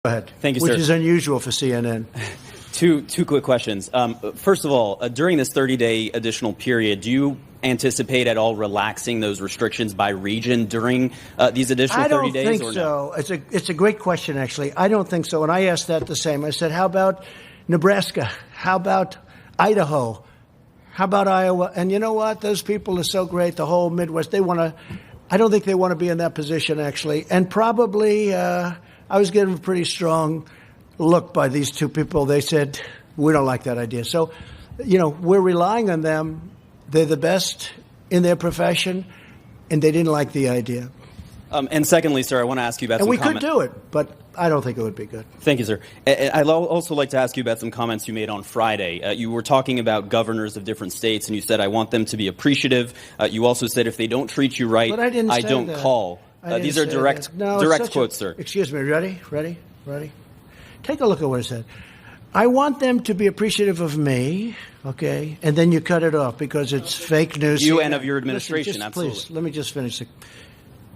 Go ahead. Thank you, sir. Which is unusual for CNN. Two quick questions. First of all, during this 30-day additional period, do you anticipate at all relaxing those restrictions by region during these additional 30 days? I don't think so. It's a great question, actually. I don't think so. And I asked that the same. I said, how about Nebraska? How about Idaho? How about Iowa? And you know what? Those people are so great. The whole Midwest, I don't think they want to be in that position, actually. And probably, I was given a pretty strong look by these two people. They said, we don't like that idea. So, we're relying on them. They're the best in their profession, and they didn't like the idea. And secondly, sir, I want to ask you about some comments. And we could do it, but I don't think it would be good. Thank you, sir. I'd also like to ask you about some comments you made on Friday. You were talking about governors of different states, and you said, I want them to be appreciative. You also said, if they don't treat you right, but I don't that. call. These are direct quotes, sir. Excuse me. Ready? Take a look at what I said. I want them to be appreciative of me, okay? And then you cut it off because it's fake news. You and of your administration, Listen, absolutely. Please, let me just finish.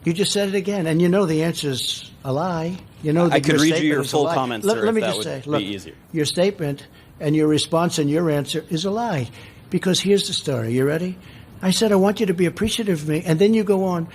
You just said it again, and the answer's a lie. I could read you your full comments, sir, let me if just that say, would be easier. Your statement and your response and your answer is a lie. Because here's the story. You ready? I said, I want you to be appreciative of me, and then you go on,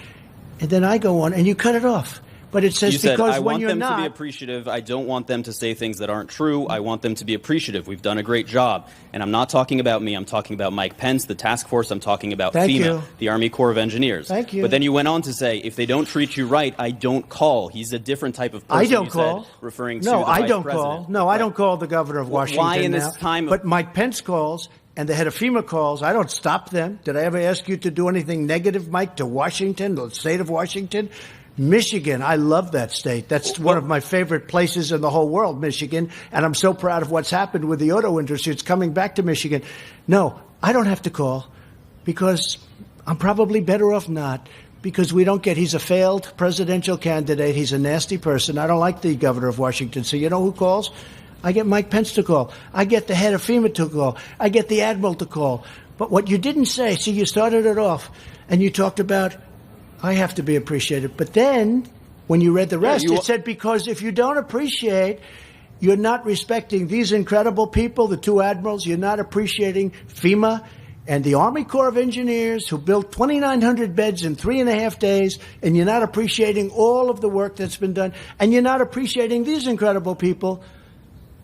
and then I go on, and you cut it off. But it says you because said, when you're not... I want them to be appreciative. I don't want them to say things that aren't true. I want them to be appreciative. We've done a great job. And I'm not talking about me. I'm talking about Mike Pence, the task force. I'm talking about FEMA, the Army Corps of Engineers. Thank you. But then you went on to say, if they don't treat you right, I don't call. He's a different type of person. I don't call. Referring to the vice president. No, I don't call the governor of Washington Why in now, this time? But Mike Pence calls. And the head of FEMA calls. I don't stop them. Did I ever ask you to do anything negative, Mike, to Washington, the state of Washington? Michigan, I love that state. That's one of my favorite places in the whole world, Michigan. And I'm so proud of what's happened with the auto industry. It's coming back to Michigan. No, I don't have to call because I'm probably better off not, because he's a failed presidential candidate. He's a nasty person. I don't like the governor of Washington. So you know who calls? I get Mike Pence to call. I get the head of FEMA to call. I get the admiral to call. But what you didn't say, see, you started it off and you talked about, I have to be appreciated. But then when you read the rest, it said, because if you don't appreciate, you're not respecting these incredible people, the two admirals. You're not appreciating FEMA and the Army Corps of Engineers who built 2,900 beds in 3.5 days. And you're not appreciating all of the work that's been done. And you're not appreciating these incredible people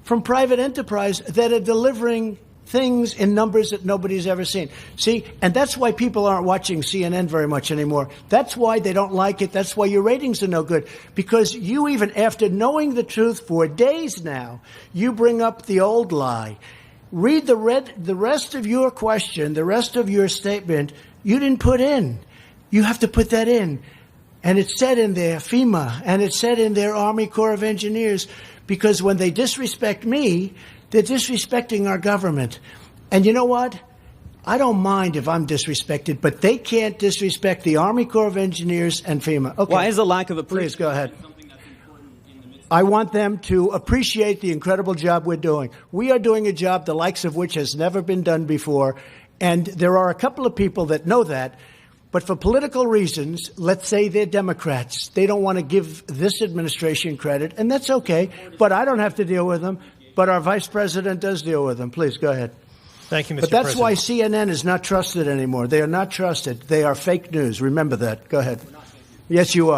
from private enterprise that are delivering things in numbers that nobody's ever seen. See, and that's why people aren't watching CNN very much anymore. That's why they don't like it. That's why your ratings are no good. Because you, even after knowing the truth for days now, you bring up the old lie. Read the rest of your question, the rest of your statement, you didn't put in. You have to put that in. And it said in there, FEMA, and it said in there, Army Corps of Engineers, because when they disrespect me, they're disrespecting our government. And you know what? I don't mind if I'm disrespected, but they can't disrespect the Army Corps of Engineers and FEMA. Okay. Why is the lack of appreciation? Please go ahead. I want them to appreciate the incredible job we're doing. We are doing a job the likes of which has never been done before. And there are a couple of people that know that. But for political reasons, let's say they're Democrats. They don't want to give this administration credit, and that's okay. But I don't have to deal with them. But our vice president does deal with them. Please, go ahead. Thank you, Mr. But that's President. why CNN is not trusted anymore. They are not trusted. They are fake news. Remember that. Go ahead. Yes, you are.